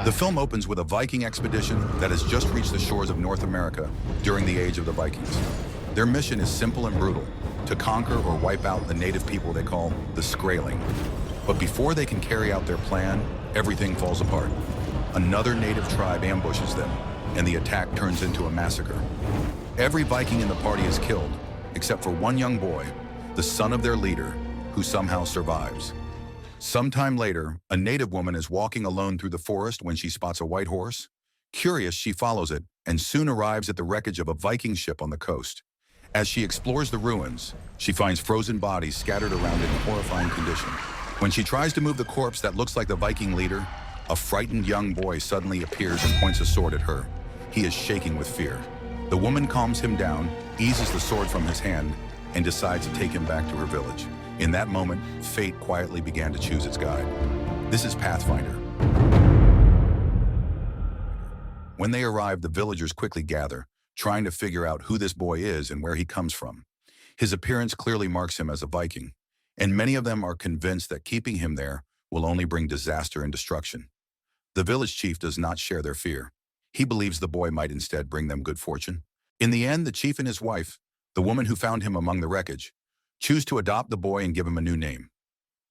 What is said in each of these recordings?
The film opens with a Viking expedition that has just reached the shores of North America during the age of the Vikings. Their mission is simple and brutal, to conquer or wipe out the native people they call the Skraeling. But before they can carry out their plan, everything falls apart. Another native tribe ambushes them, and the attack turns into a massacre. Every Viking in the party is killed, except for one young boy, the son of their leader, who somehow survives. Sometime later, a native woman is walking alone through the forest when she spots a white horse. Curious, she follows it and soon arrives at the wreckage of a Viking ship on the coast. As she explores the ruins, she finds frozen bodies scattered around in horrifying condition. When she tries to move the corpse that looks like the Viking leader, a frightened young boy suddenly appears and points a sword at her. He is shaking with fear. The woman calms him down, eases the sword from his hand, and decides to take him back to her village. In that moment, fate quietly began to choose its guide. This is Pathfinder. When they arrive, the villagers quickly gather, trying to figure out who this boy is and where he comes from. His appearance clearly marks him as a Viking, and many of them are convinced that keeping him there will only bring disaster and destruction. The village chief does not share their fear. He believes the boy might instead bring them good fortune. In the end, the chief and his wife, the woman who found him among the wreckage, choose to adopt the boy and give him a new name,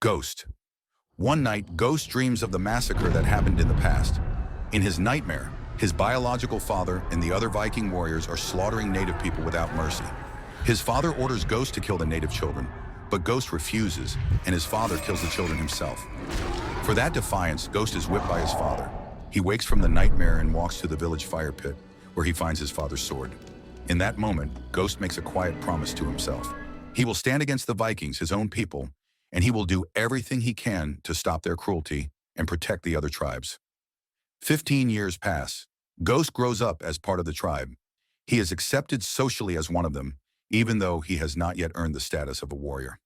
Ghost. One night, Ghost dreams of the massacre that happened in the past. In his nightmare, his biological father and the other Viking warriors are slaughtering native people without mercy. His father orders Ghost to kill the native children, but Ghost refuses, and his father kills the children himself. For that defiance, Ghost is whipped by his father. He wakes from the nightmare and walks to the village fire pit, where he finds his father's sword. In that moment, Ghost makes a quiet promise to himself. He will stand against the Vikings, his own people, and he will do everything he can to stop their cruelty and protect the other tribes. 15 years pass. Ghost grows up as part of the tribe. He is accepted socially as one of them, even though he has not yet earned the status of a warrior.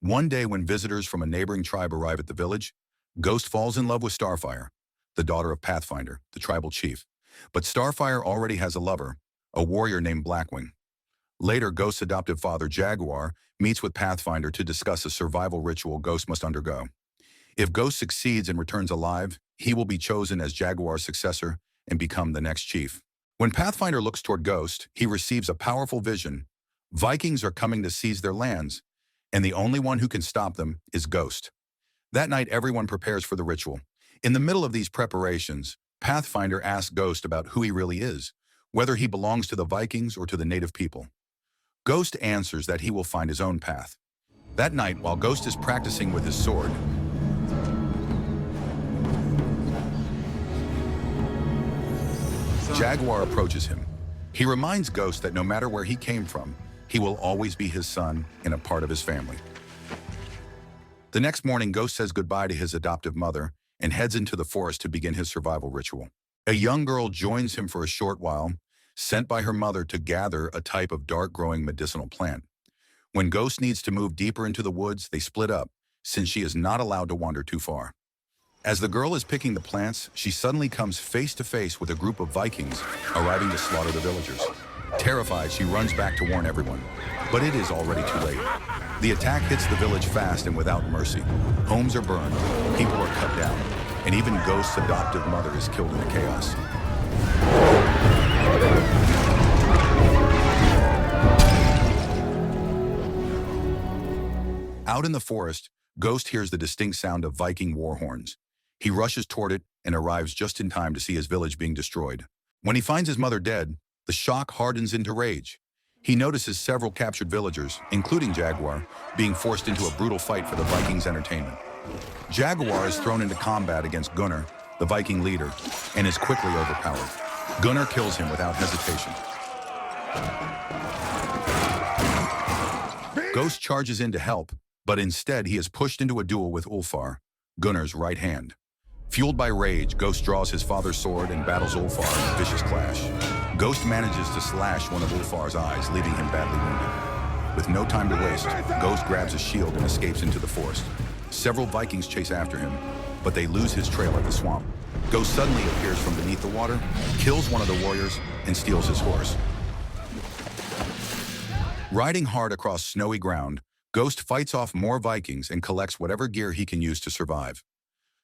One day when visitors from a neighboring tribe arrive at the village, Ghost falls in love with Starfire, the daughter of Pathfinder, the tribal chief. But Starfire already has a lover, a warrior named Blackwing. Later, Ghost's adoptive father, Jaguar, meets with Pathfinder to discuss a survival ritual Ghost must undergo. If Ghost succeeds and returns alive, he will be chosen as Jaguar's successor and become the next chief. When Pathfinder looks toward Ghost, he receives a powerful vision. Vikings are coming to seize their lands, and the only one who can stop them is Ghost. That night, everyone prepares for the ritual. In the middle of these preparations, Pathfinder asks Ghost about who he really is, whether he belongs to the Vikings or to the native people. Ghost answers that he will find his own path. That night, while Ghost is practicing with his sword, Jaguar approaches him. He reminds Ghost that no matter where he came from, he will always be his son and a part of his family. The next morning, Ghost says goodbye to his adoptive mother and heads into the forest to begin his survival ritual. A young girl joins him for a short while, sent by her mother to gather a type of dark-growing medicinal plant. When Ghost needs to move deeper into the woods, they split up, since she is not allowed to wander too far. As the girl is picking the plants, she suddenly comes face to face with a group of Vikings arriving to slaughter the villagers. Terrified, she runs back to warn everyone, but it is already too late. The attack hits the village fast and without mercy. Homes are burned, people are cut down, and even Ghost's adoptive mother is killed in the chaos. Out in the forest, Ghost hears the distinct sound of Viking war horns. He rushes toward it and arrives just in time to see his village being destroyed. When he finds his mother dead, the shock hardens into rage. He notices several captured villagers, including Jaguar, being forced into a brutal fight for the Vikings' entertainment. Jaguar is thrown into combat against Gunnar, the Viking leader, and is quickly overpowered. Gunnar kills him without hesitation. Ghost charges in to help, but instead he is pushed into a duel with Ulfar, Gunnar's right hand. Fueled by rage, Ghost draws his father's sword and battles Ulfar in a vicious clash. Ghost manages to slash one of Ulfar's eyes, leaving him badly wounded. With no time to waste, Ghost grabs a shield and escapes into the forest. Several Vikings chase after him, but they lose his trail at the swamp. Ghost suddenly appears from beneath the water, kills one of the warriors, and steals his horse. Riding hard across snowy ground, Ghost fights off more Vikings and collects whatever gear he can use to survive.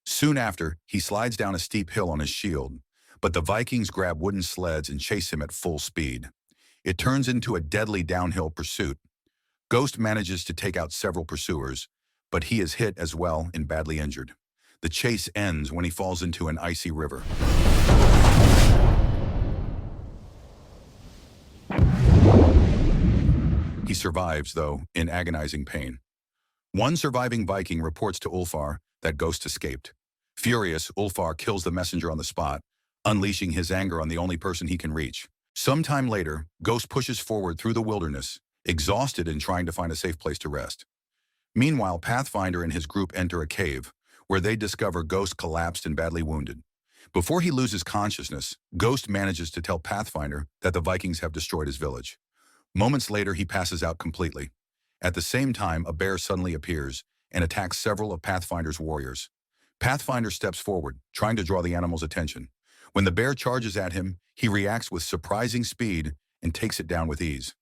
Soon after, he slides down a steep hill on his shield, but the Vikings grab wooden sleds and chase him at full speed. It turns into a deadly downhill pursuit. Ghost manages to take out several pursuers, but he is hit as well and badly injured. The chase ends when he falls into an icy river. He survives, though, in agonizing pain. One surviving Viking reports to Ulfar that Ghost escaped. Furious, Ulfar kills the messenger on the spot, unleashing his anger on the only person he can reach. Sometime later, Ghost pushes forward through the wilderness, exhausted and trying to find a safe place to rest. Meanwhile, Pathfinder and his group enter a cave, where they discover Ghost collapsed and badly wounded. Before he loses consciousness, Ghost manages to tell Pathfinder that the Vikings have destroyed his village. Moments later, he passes out completely. At the same time, a bear suddenly appears and attacks several of Pathfinder's warriors. Pathfinder steps forward, trying to draw the animal's attention. When the bear charges at him, he reacts with surprising speed and takes it down with ease.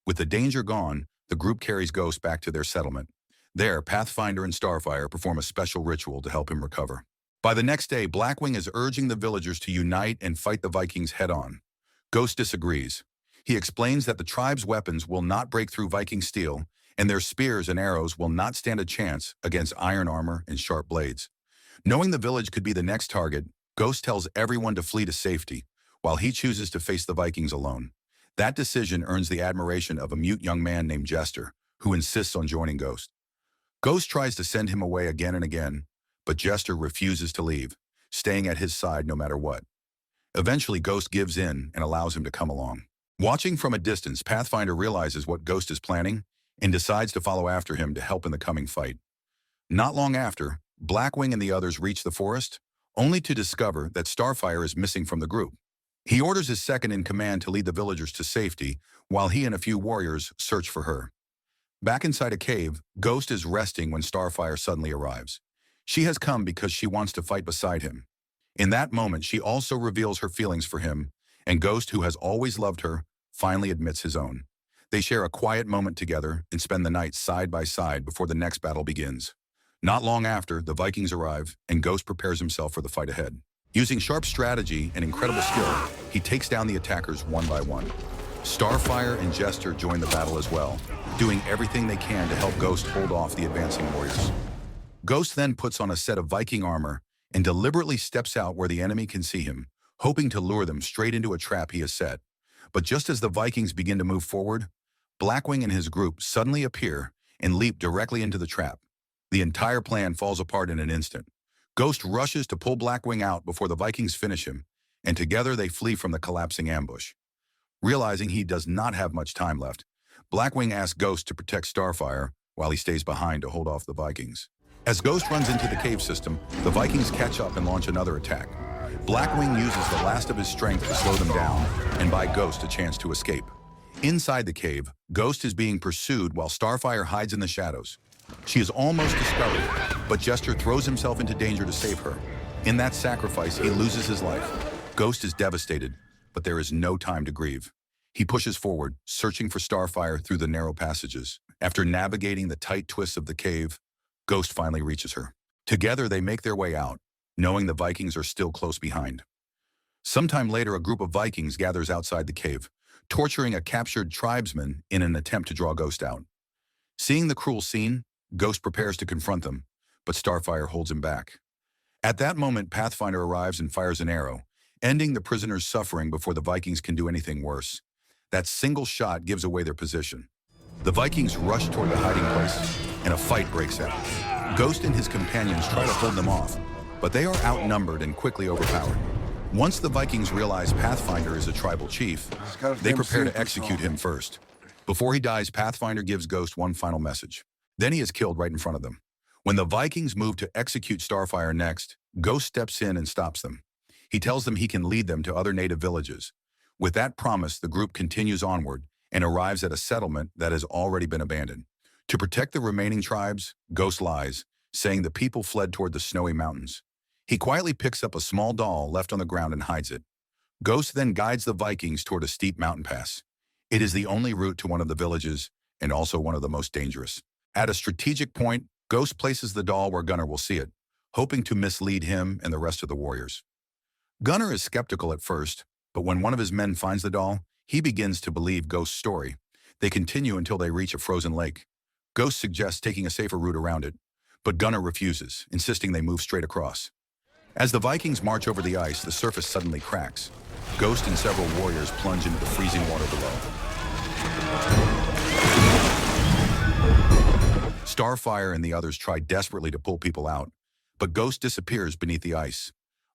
With the danger gone, the group carries Ghost back to their settlement. There, Pathfinder and Starfire perform a special ritual to help him recover. By the next day, Blackwing is urging the villagers to unite and fight the Vikings head-on. Ghost disagrees. He explains that the tribe's weapons will not break through Viking steel, and their spears and arrows will not stand a chance against iron armor and sharp blades. Knowing the village could be the next target, Ghost tells everyone to flee to safety, while he chooses to face the Vikings alone. That decision earns the admiration of a mute young man named Jester, who insists on joining Ghost. Ghost tries to send him away again and again, but Jester refuses to leave, staying at his side no matter what. Eventually, Ghost gives in and allows him to come along. Watching from a distance, Pathfinder realizes what Ghost is planning and decides to follow after him to help in the coming fight. Not long after, Blackwing and the others reach the forest, only to discover that Starfire is missing from the group. He orders his second-in-command to lead the villagers to safety, while he and a few warriors search for her. Back inside a cave, Ghost is resting when Starfire suddenly arrives. She has come because she wants to fight beside him. In that moment, she also reveals her feelings for him, and Ghost, who has always loved her, finally admits his own. They share a quiet moment together and spend the night side by side before the next battle begins. Not long after, the Vikings arrive, and Ghost prepares himself for the fight ahead. Using sharp strategy and incredible skill, he takes down the attackers one by one. Starfire and Jester join the battle as well, doing everything they can to help Ghost hold off the advancing warriors. Ghost then puts on a set of Viking armor and deliberately steps out where the enemy can see him, hoping to lure them straight into a trap he has set. But just as the Vikings begin to move forward, Blackwing and his group suddenly appear and leap directly into the trap. The entire plan falls apart in an instant. Ghost rushes to pull Blackwing out before the Vikings finish him, and together they flee from the collapsing ambush. Realizing he does not have much time left, Blackwing asks Ghost to protect Starfire while he stays behind to hold off the Vikings. As Ghost runs into the cave system, the Vikings catch up and launch another attack. Blackwing uses the last of his strength to slow them down and buy Ghost a chance to escape. Inside the cave, Ghost is being pursued while Starfire hides in the shadows. She is almost discovered, but Jester throws himself into danger to save her. In that sacrifice, he loses his life. Ghost is devastated, but there is no time to grieve. He pushes forward, searching for Starfire through the narrow passages. After navigating the tight twists of the cave, Ghost finally reaches her. Together, they make their way out, knowing the Vikings are still close behind. Sometime later, a group of Vikings gathers outside the cave, torturing a captured tribesman in an attempt to draw Ghost out. Seeing the cruel scene, Ghost prepares to confront them, but Starfire holds him back. At that moment, Pathfinder arrives and fires an arrow, ending the prisoner's suffering before the Vikings can do anything worse. That single shot gives away their position. The Vikings rush toward the hiding place, and a fight breaks out. Ghost and his companions try to hold them off, but they are outnumbered and quickly overpowered. Once the Vikings realize Pathfinder is a tribal chief, they prepare to execute him first. Before he dies, Pathfinder gives Ghost one final message. Then he is killed right in front of them. When the Vikings move to execute Starfire next, Ghost steps in and stops them. He tells them he can lead them to other native villages. With that promise, the group continues onward and arrives at a settlement that has already been abandoned. To protect the remaining tribes, Ghost lies, saying the people fled toward the snowy mountains. He quietly picks up a small doll left on the ground and hides it. Ghost then guides the Vikings toward a steep mountain pass. It is the only route to one of the villages, and also one of the most dangerous. At a strategic point, Ghost places the doll where Gunnar will see it, hoping to mislead him and the rest of the warriors. Gunnar is skeptical at first, but when one of his men finds the doll, he begins to believe Ghost's story. They continue until they reach a frozen lake. Ghost suggests taking a safer route around it, but Gunnar refuses, insisting they move straight across. As the Vikings march over the ice, the surface suddenly cracks. Ghost and several warriors plunge into the freezing water below. Starfire and the others try desperately to pull people out, but Ghost disappears beneath the ice.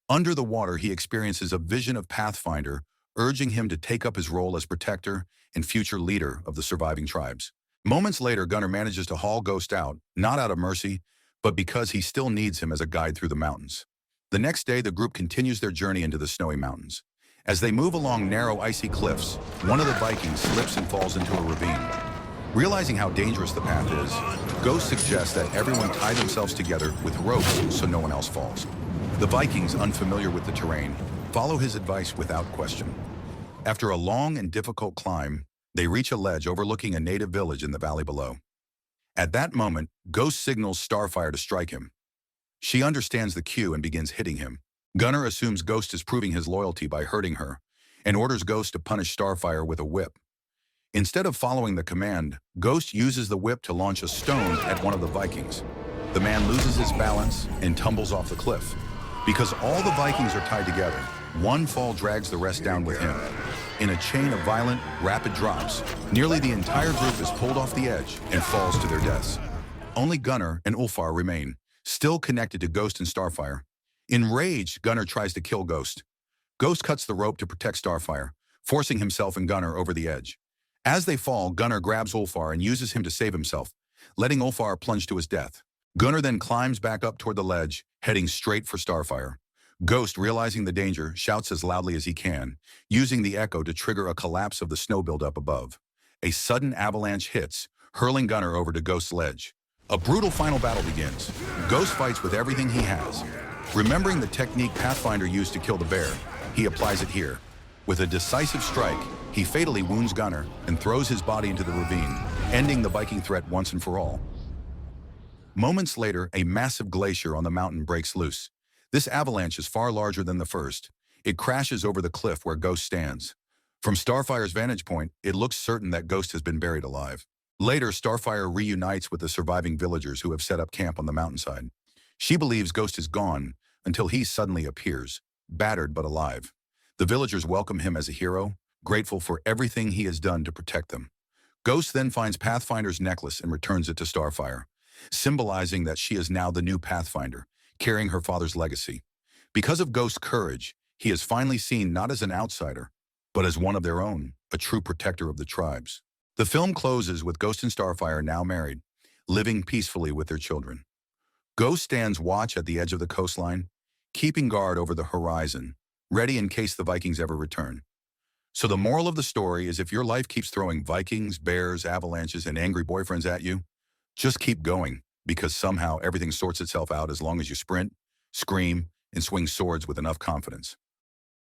Under the water, he experiences a vision of Pathfinder, urging him to take up his role as protector and future leader of the surviving tribes. Moments later, Gunnar manages to haul Ghost out, not out of mercy, but because he still needs him as a guide through the mountains. The next day, the group continues their journey into the snowy mountains. As they move along narrow, icy cliffs, one of the Vikings slips and falls into a ravine. Realizing how dangerous the path is, Ghost suggests that everyone tie themselves together with ropes so no one else falls. The Vikings, unfamiliar with the terrain, follow his advice without question. After a long and difficult climb, they reach a ledge overlooking a native village in the valley below. At that moment, Ghost signals Starfire to strike him. She understands the cue and begins hitting him. Gunnar assumes Ghost is proving his loyalty by hurting her, and orders Ghost to punish Starfire with a whip. Instead of following the command, Ghost uses the whip to launch a stone at one of the Vikings. The man loses his balance and tumbles off the cliff. Because all the Vikings are tied together, one fall drags the rest down with him. In a chain of violent, rapid drops, nearly the entire group is pulled off the edge and falls to their deaths. Only Gunnar and Ulfar remain, still connected to Ghost and Starfire. Enraged, Gunnar tries to kill Ghost. Ghost cuts the rope to protect Starfire, forcing himself and Gunnar over the edge. As they fall, Gunnar grabs Ulfar and uses him to save himself, letting Ulfar plunge to his death. Gunnar then climbs back up toward the ledge, heading straight for Starfire. Ghost, realizing the danger, shouts as loudly as he can, using the echo to trigger a collapse of the snow buildup above. A sudden avalanche hits, hurling Gunnar over to Ghost's ledge. A brutal final battle begins. Ghost fights with everything he has. Remembering the technique Pathfinder used to kill the bear, he applies it here. With a decisive strike, he fatally wounds Gunnar and throws his body into the ravine, ending the Viking threat once and for all. Moments later, a massive glacier on the mountain breaks loose. This avalanche is far larger than the first. It crashes over the cliff where Ghost stands. From Starfire's vantage point, it looks certain that Ghost has been buried alive. Later, Starfire reunites with the surviving villagers who have set up camp on the mountainside. She believes Ghost is gone until he suddenly appears, battered but alive. The villagers welcome him as a hero, grateful for everything he has done to protect them. Ghost then finds Pathfinder's necklace and returns it to Starfire, symbolizing that she is now the new Pathfinder, carrying her father's legacy. Because of Ghost's courage, he is finally seen not as an outsider, but as one of their own, a true protector of the tribes. The film closes with Ghost and Starfire now married, living peacefully with their children. Ghost stands watch at the edge of the coastline, keeping guard over the horizon, ready in case the Vikings ever return. So the moral of the story is, if your life keeps throwing Vikings, bears, avalanches, and angry boyfriends at you, just keep going, because somehow everything sorts itself out as long as you sprint, scream, and swing swords with enough confidence.